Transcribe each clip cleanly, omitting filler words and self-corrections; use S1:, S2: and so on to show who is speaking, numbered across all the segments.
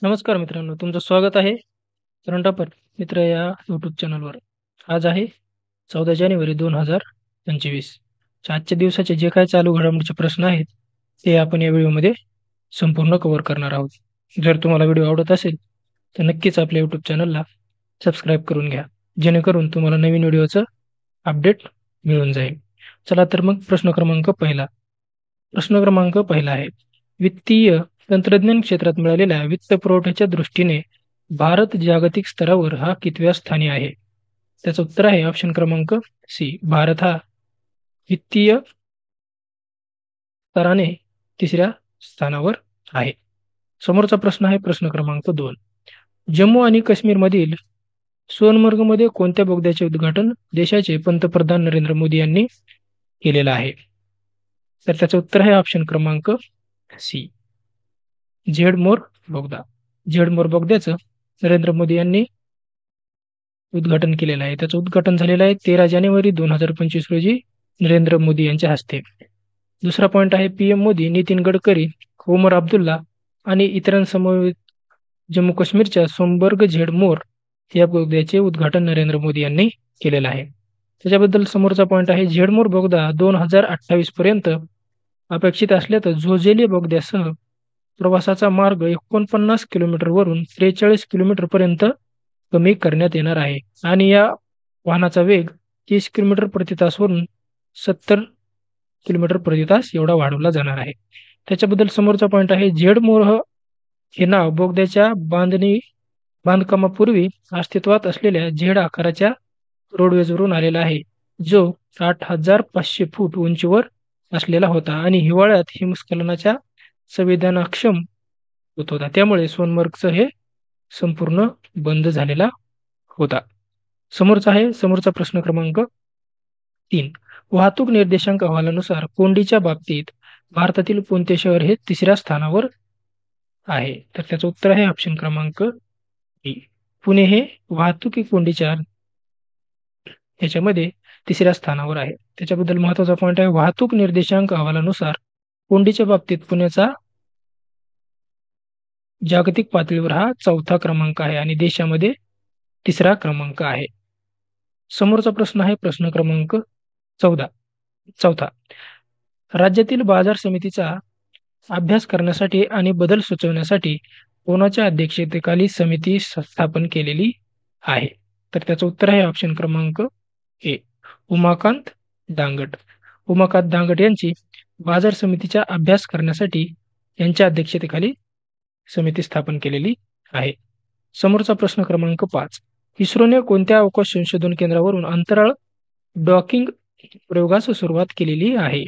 S1: नमस्कार मित्रांनो, तुमचं स्वागत आहे करंट अफेअर मित्र या यूट्यूब चॅनलवर. आज आहे 14 जानेवारी 2025. आजच्या दिवसाचे जे काही चालू घडामोडीचे प्रश्न आहेत, ते आपण या व्हिडिओमध्ये संपूर्ण कव्हर करणार आहोत. जर तुम्हाला व्हिडिओ आवडत असेल, तर नक्कीच आपल्या यूट्यूब चॅनलला सबस्क्राईब करून घ्या, जेणेकरून तुम्हाला नवीन व्हिडिओचं अपडेट मिळून जाईल. चला तर मग प्रश्न क्रमांक पहिला आहे. वित्तीय तंत्रज्ञान क्षेत्रात मिळालेल्या वित्त पुरवठ्याच्या दृष्टीने भारत जागतिक स्तरावर हा कितव्या स्थानी आहे? त्याचं उत्तर आहे ऑप्शन क्रमांक सी. भारत हा वित्तीय स्तराने 3ऱ्या स्थानावर आहे. समोरचा प्रश्न आहे प्रश्न क्रमांक 2. जम्मू आणि काश्मीरमधील सोनमर्गमध्ये कोणत्या बोगद्याचे उद्घाटन देशाचे पंतप्रधान नरेंद्र मोदी यांनी केलेलं आहे? तर त्याचं उत्तर आहे ऑप्शन क्रमांक सी. झेडमोर बोगदा. झेडमोर बोगद्याचं नरेंद्र मोदी यांनी उद्घाटन केलेलं आहे. त्याचं उद्घाटन झालेलं आहे 13 जानेवारी 2025 रोजी नरेंद्र मोदी यांच्या हस्ते. दुसरा पॉईंट आहे PM मोदी, नितीन गडकरी, ओमर अब्दुल्ला आणि इतरांसमवेत जम्मू काश्मीरच्या सोनबर्ग झेडमोर या बोगद्याचे उद्घाटन नरेंद्र मोदी यांनी केलेलं आहे. त्याच्याबद्दल समोरचा पॉईंट आहे झेडमोर बोगदा 2028 पर्यंत अपेक्षित असल्या तर झोजेली बोगद्यासह प्रवासाचा मार्ग 49 किलोमीटरवरून 43 किलोमीटरपर्यंत कमी करण्यात येणार आहे आणि या वाहनाचा वेग 30 किलोमीटर प्रति तासवरून 70 किलोमीटर प्रति तास एवढा वाढवला जाणार आहे. त्याच्याबद्दल समोरचा पॉईंट आहे झेडमोर हे नाव बोगद्याच्या बांधकामापूर्वी अस्तित्वात असलेल्या झेड आकाराच्या रोडवेजवरून आलेला आहे, जो 8,500 फूट उंचीवर असलेला होता आणि हिवाळ्यात हिमस्खलनाच्या संवेदनाक्षम होत होता. त्यामुळे सोनमर्गचं हे संपूर्ण बंद झालेला होता. समोरचा प्रश्न क्रमांक 3. वाहतूक निर्देशांक अहवालानुसार कोंडीच्या बाबतीत भारतातील कोणते शहर हे 3ऱ्या स्थानावर आहे? तर त्याचं उत्तर आहे ऑप्शन क्रमांक बी. पुणे हे वाहतुकी कोंडीच्या ह्याच्यामध्ये 3ऱ्या स्थानावर आहे. त्याच्याबद्दल महत्त्वाचा पॉईंट आहे वाहतूक निर्देशांक अहवालानुसार कोंडीच्या बाबतीत पुण्याचा जागतिक पातळीवर हा 4था क्रमांक आहे आणि देशामध्ये 3रा क्रमांक आहे. समोरचा प्रश्न आहे प्रश्न क्रमांक 4. राज्यातील बाजार समितीचा अभ्यास करण्यासाठी आणि बदल सुचवण्यासाठी कोणाच्या अध्यक्षतेखाली समिती स्थापन केलेली आहे? तर त्याचं उत्तर आहे ऑप्शन क्रमांक ए. उमाकांत दांगट. उमाकांत दांगट यांची बाजार समितीचा अभ्यास करण्यासाठी यांच्या अध्यक्षतेखाली समिती स्थापन केलेली आहे. समोरचा प्रश्न क्रमांक 5. इस्रोने कोणत्या अवकाश संशोधन केंद्रावरून अंतराळ डॉकिंग प्रयोगास सुरुवात केलेली आहे?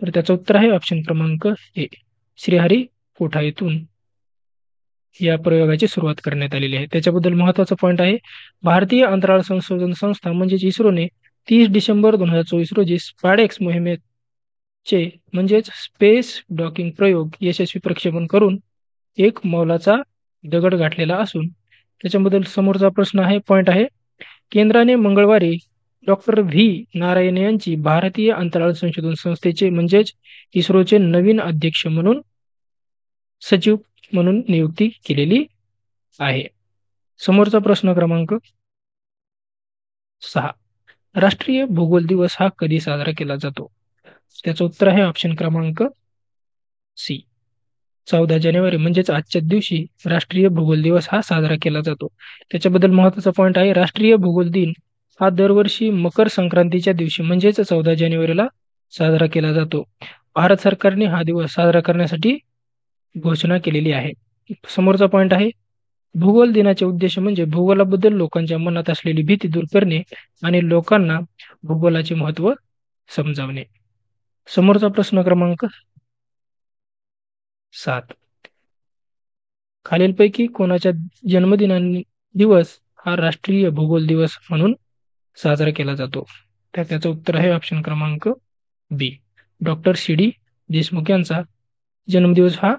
S1: तर त्याचं उत्तर आहे ऑप्शन क्रमांक ए. श्रीहरिकोटा येथून या प्रयोगाची सुरुवात करण्यात आलेली आहे. त्याच्याबद्दल महत्त्वाचा पॉईंट आहे भारतीय अंतराळ संशोधन संस्था म्हणजेच इस्रोने 30 डिसेंबर 2024 रोजी स्पाडेक्स मोहिमेचे म्हणजेच स्पेस डॉकिंग प्रयोग यशस्वी प्रक्षेपण करून एक मौलाचा दगड गाठलेला असून त्याच्याबद्दल समोरचा प्रश्न आहे पॉईंट आहे केंद्राने मंगळवारी डॉक्टर व्ही. नारायण यांची भारतीय अंतराळ संशोधन संस्थेचे म्हणजेच इस्रोचे नवीन अध्यक्ष म्हणून सचिव म्हणून नियुक्ती केलेली आहे. समोरचा प्रश्न क्रमांक 6. राष्ट्रीय भूगोल दिवस हा कधी साजरा केला जातो? त्याचं उत्तर आहे ऑप्शन क्रमांक सी. 14 जानेवारी म्हणजेच आजच्या दिवशी राष्ट्रीय भूगोल दिवस हा साजरा केला जातो. त्याच्याबद्दल महत्त्वाचा पॉईंट आहे राष्ट्रीय भूगोल दिन हा दरवर्षी मकर संक्रांतीच्या दिवशी म्हणजेच 14 जानेवारीला साजरा केला जातो. भारत सरकारने हा दिवस साजरा करण्यासाठी घोषणा केलेली आहे. समोरचा पॉईंट आहे भूगोल दिनाचे उद्देश म्हणजे भूगोलाबद्दल लोकांच्या मनात असलेली भीती दूर करणे आणि लोकांना भूगोलाचे महत्त्व समजावणे. समोरचा प्रश्न क्रमांक 7. खालीलपैकी कोणाच्या दिवस हा राष्ट्रीय भूगोल दिवस म्हणून साजरा केला जातो? तर त्याचं उत्तर आहे ऑप्शन क्रमांक बी. डॉक्टर CD देशमुख यांचा जन्मदिवस हा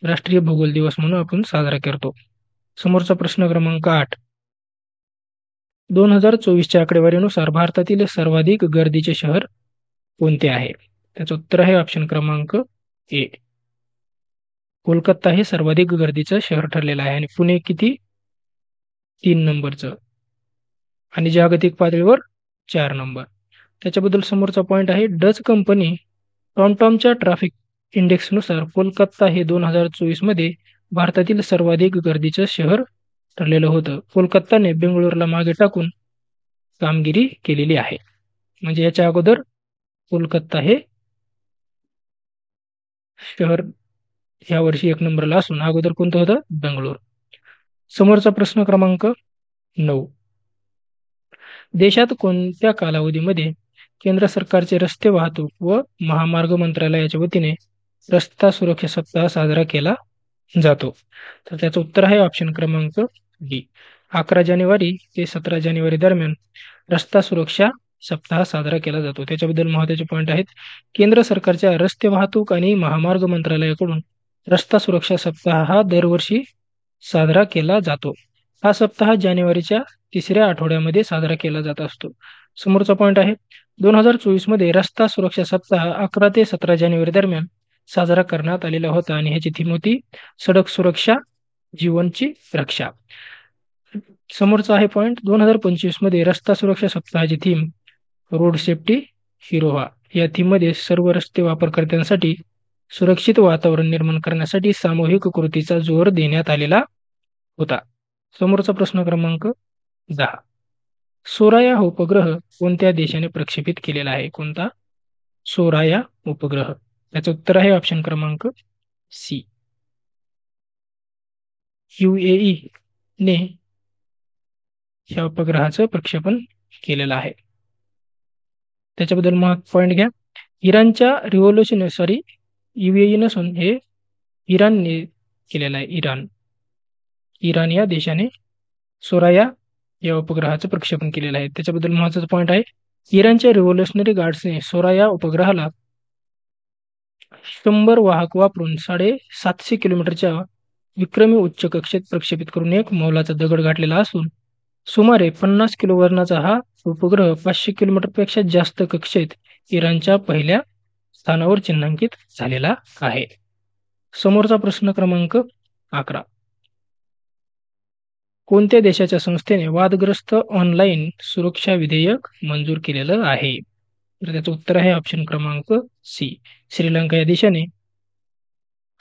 S1: राष्ट्रीय भूगोल दिवस म्हणून आपण साजरा करतो. समोरचा प्रश्न क्रमांक 8. 2024च्या आकडेवारीनुसार भारतातील सर्वाधिक गर्दीचे शहर कोणते आहे? त्याचं उत्तर आहे ऑप्शन क्रमांक ए. कोलकाता हे सर्वाधिक गर्दीचं शहर ठरलेलं आहे आणि पुणे किती 3 नंबरचं आणि जागतिक पातळीवर 4 नंबर. त्याच्याबद्दल समोरचा पॉइंट आहे डच कंपनी टॉमटॉमच्या ट्रॅफिक इंडेक्सनुसार कोलकाता हे 2024 मध्ये भारतातील सर्वाधिक गर्दीचं शहर ठरलेलं होतं. कोलकाताने बेंगळुरूला मागे टाकून कामगिरी केलेली आहे. म्हणजे याच्या अगोदर कोलकाता हे शहर ह्या वर्षी 1 नंबरला असून अगोदर कोणतं होतं? बेंगळूर. समोरचा प्रश्न क्रमांक 9. देशात कोणत्या कालावधीमध्ये केंद्र सरकारचे रस्ते वाहतूक व महामार्ग मंत्रालयाच्या वतीने रस्ता सुरक्षा सप्ताह साजरा केला जातो? तर त्याचं उत्तर आहे ऑप्शन क्रमांक डी. 11 जानेवारी ते 17 जानेवारी दरम्यान रस्ता सुरक्षा सप्ताह साजरा केला जातो. त्याच्याबद्दल महत्त्वाचे पॉईंट आहेत. केंद्र सरकारच्या रस्ते वाहतूक आणि महामार्ग मंत्रालयाकडून रस्ता सुरक्षा सप्ताह हा दरवर्षी साजरा केला जातो. हा सप्ताह जानेवारीच्या 3ऱ्या आठवड्यामध्ये साजरा केला जात असतो. समोरचा पॉईंट आहे 2024 मध्ये रस्ता सुरक्षा सप्ताह 11 ते 17 जानेवारी दरम्यान साजरा करण्यात आलेला होता आणि ह्याची थीम होती सडक सुरक्षा जीवनची रक्षा. समोरचा आहे पॉईंट 2025 मध्ये रस्ता सुरक्षा सप्ताहाची थीम रोड सेफ्टी हिरोवा. या थीममध्ये सर्व रस्ते वापरकर्त्यांसाठी सुरक्षित वातावरण निर्माण करण्यासाठी सामूहिक कृतीचा जोर देण्यात आलेला होता. समोरचा प्रश्न क्रमांक 10. सोराया उपग्रह कोणत्या देशाने प्रक्षेपित केलेला आहे? कोणता? सोराया उपग्रह. त्याचं उत्तर आहे ऑप्शन क्रमांक सी. UAE ने या उपग्रहाचं प्रक्षेपण केलेलं आहे. त्याच्याबद्दल मग पॉईंट घ्या. इराणच्या UAE नसून हे इराणने केलेलं आहे. इराण या देशाने सोराया या उपग्रहाचं प्रक्षेपण केलेलं आहे. त्याच्याबद्दल महत्त्वाचा पॉईंट आहे. इराणच्या रिव्होल्युशनरी गार्ड्सने सोराया उपग्रहाला 100 वाहक वापरून 750 किलोमीटरच्या विक्रमी उच्च कक्षेत प्रक्षेपित करून एक मौलाचा दगड गाठलेला असून सुमारे 50 किलो वजनाचा हा उपग्रह 500 किलोमीटरपेक्षा जास्त कक्षेत इराणच्या पहिल्या स्थानावर चिन्हांकित झालेला आहे. समोरचा प्रश्न क्रमांक 11. कोणत्या देशाच्या संस्थेने वादग्रस्त ऑनलाईन सुरक्षा विधेयक मंजूर केलेलं आहे? तर त्याचं उत्तर आहे ऑप्शन क्रमांक सी. श्रीलंका या देशाने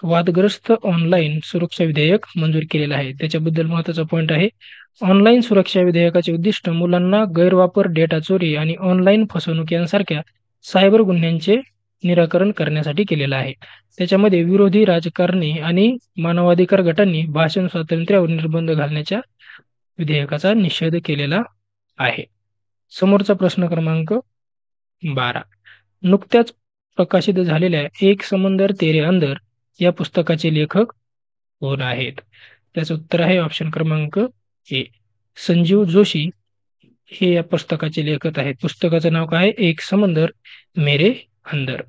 S1: वादग्रस्त ऑनलाईन सुरक्षा विधेयक मंजूर केलेलं आहे. त्याच्याबद्दल महत्त्वाचा पॉईंट आहे. ऑनलाईन सुरक्षा विधेयकाचे उद्दिष्ट मुलांना गैरवापर, डेटा चोरी आणि ऑनलाईन फसवणूक यांसारख्या सायबर गुन्ह्यांचे निराकरण करण्यासाठी केलेलं आहे. त्याच्यामध्ये विरोधी राजकारणी आणि मानवाधिकार गटांनी भाषण स्वातंत्र्यावर निर्बंध घालण्याच्या विधेयकाचा निषेध केलेला आहे. समोरचा प्रश्न क्रमांक 12. नुकत्याच प्रकाशित झालेल्या एक समंदर तेरे अंदर या पुस्तकाचे लेखक कोण आहेत? त्याचं उत्तर आहे ऑप्शन क्रमांक ए. संजीव जोशी हे या पुस्तकाचे लेखक आहेत. पुस्तकाचं नाव काय? एक समंदर मेरे अंदर.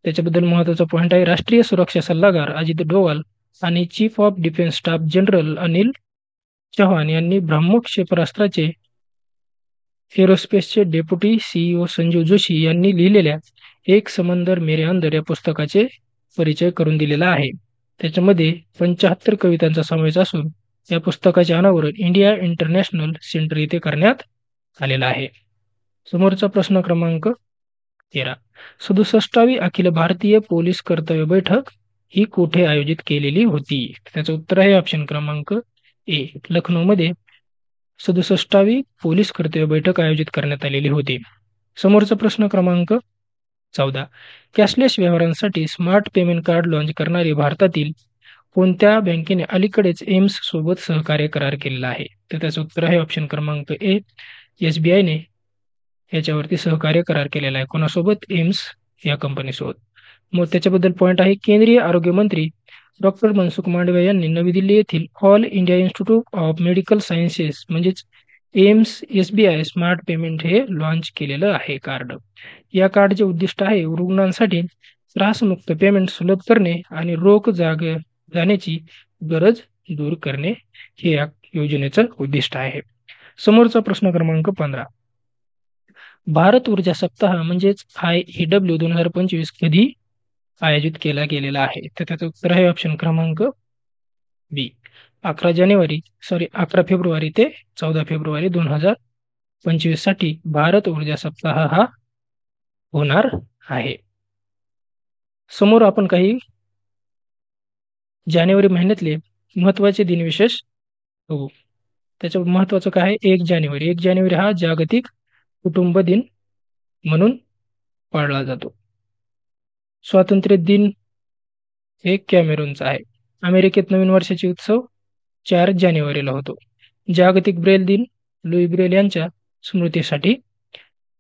S1: त्याच्याबद्दल महत्त्वाचा पॉईंट आहे. राष्ट्रीय सुरक्षा सल्लागार अजित डोवाल आणि chief of defence staff general Anil Chauhan यांनी ब्रह्मोस क्षेपणास्त्राचे एरोस्पेसचे डेप्युटी CEO संजीव जोशी यांनी लिहिलेल्या एक समंदर मेरे अंदर या पुस्तकाचे परिचय करून दिलेला आहे. त्याच्यामध्ये 75 कवितांचा समावेश असून या पुस्तकाचे अनावरण इंडिया इंटरनॅशनल सेंटर येथे करण्यात आलेला आहे. समोरचा प्रश्न क्रमांक 13. 67वी अखिल भारतीय पोलीस कर्तव्य बैठक ही कुठे आयोजित केलेली होती? त्याचं उत्तर आहे ऑप्शन क्रमांक ए. लखनौमध्ये 67वी पोलीस कर्तव्य बैठक आयोजित करण्यात आलेली होती. समोरचा प्रश्न क्रमांक 14. कॅशलेस व्यवहारांसाठी स्मार्ट पेमेंट कार्ड लॉन्च करणारी भारतातील कोणत्या बँकेने अलीकडेच एम्स सोबत सहकार्य करार केलेला आहे? तर त्याचं उत्तर आहे ऑप्शन क्रमांक ए. SBIने याच्यावरती सहकार्य करार केलेला आहे. कोणासोबत? एम्स या कंपनीसोबत. मग त्याच्याबद्दल पॉईंट आहे. केंद्रीय आरोग्य मंत्री डॉक्टर मनसुख मांडविया यांनी नवी दिल्ली येथील all India institute of medical sciences म्हणजेच एम्स SBI स्मार्ट पेमेंट हे लॉन्च केलेलं आहे कार्ड. या कार्डचे उद्दिष्ट आहे रुग्णांसाठी त्रासमुक्त पेमेंट सुलभ करणे आणि रोग जाण्याची गरज दूर करणे हे या योजनेचं उद्दिष्ट आहे. समोरचा प्रश्न क्रमांक 15. भारत ऊर्जा सप्ताह म्हणजेच IEW 2025 कधी आयोजित केला गेलेला आहे. तर त्याचं उत्तर आहे ऑप्शन क्रमांक बी. 11 फेब्रुवारी ते 14 फेब्रुवारी 2025 साठी भारत ऊर्जा सप्ताह हा होणार आहे. समोर आपण काही जानेवारी महिन्यातले महत्त्वाचे दिनविशेष बघू. त्याचं महत्त्वाचं काय आहे? 1 जानेवारी. 1 जानेवारी हा जागतिक कुटुंब दिन म्हणून पाळला जातो. स्वातंत्र्य दिन हे कॅमेरूनचा आहे. अमेरिकेत नवीन वर्षाचे उत्सव 4 जानेवारीला होतो. जागतिक ब्रेल दिन लुई ब्रेल यांच्या स्मृतीसाठी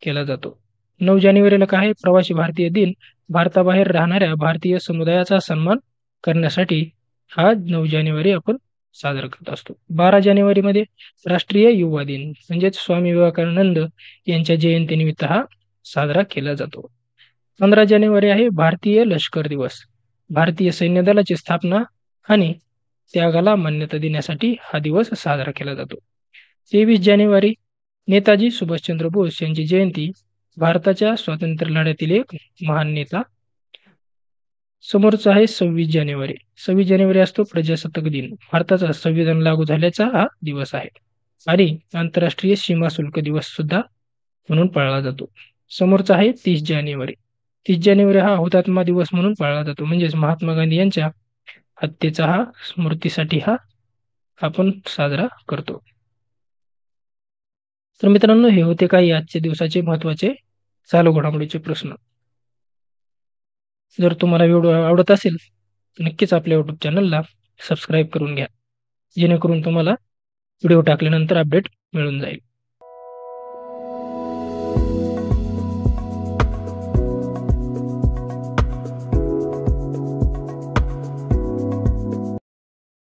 S1: केला जातो. 9 जानेवारीला काय आहे? प्रवासी भारतीय दिन. भारताबाहेर राहणाऱ्या भारतीय समुदायाचा सन्मान करण्यासाठी हा 9 जानेवारी आपण साजरा करत असतो. 12 जानेवारीमध्ये राष्ट्रीय युवा दिन म्हणजेच स्वामी विवेकानंद यांच्या जयंतीनिमित्त हा साजरा केला जातो. 15 जानेवारी आहे भारतीय लष्कर दिवस. भारतीय सैन्य दलाची स्थापना आणि त्यागाला मान्यता देण्यासाठी हा दिवस साजरा केला जातो. 23 जानेवारी नेताजी सुभाषचंद्र बोस यांची जयंती. भारताच्या स्वातंत्र्य लढ्यातील एक महान नेता. समोरचा आहे 26 जानेवारी. 26 जानेवारी असतो प्रजासत्ताक दिन. भारताचा संविधान लागू झाल्याचा हा दिवस आहे आणि आंतरराष्ट्रीय सीमा शुल्क दिवस सुद्धा म्हणून पाळला जातो. समोरचा आहे 30 जानेवारी. 30 जानेवारी हा हुतात्मा दिवस म्हणून पाळला जातो. म्हणजेच महात्मा गांधी यांच्या हत्येचा हा स्मृतीसाठी हा आपण साजरा करतो. तर मित्रांनो, हे होते काही आजच्या दिवसाचे महत्त्वाचे चालू घडामोडीचे प्रश्न. जर तुम्हाला व्हिडिओ आवडत असेल तर नक्कीच आपल्या YouTube चॅनलला सबस्क्राईब करून घ्या, जेणेकरून तुम्हाला व्हिडिओ टाकल्यानंतर अपडेट मिळून जाईल.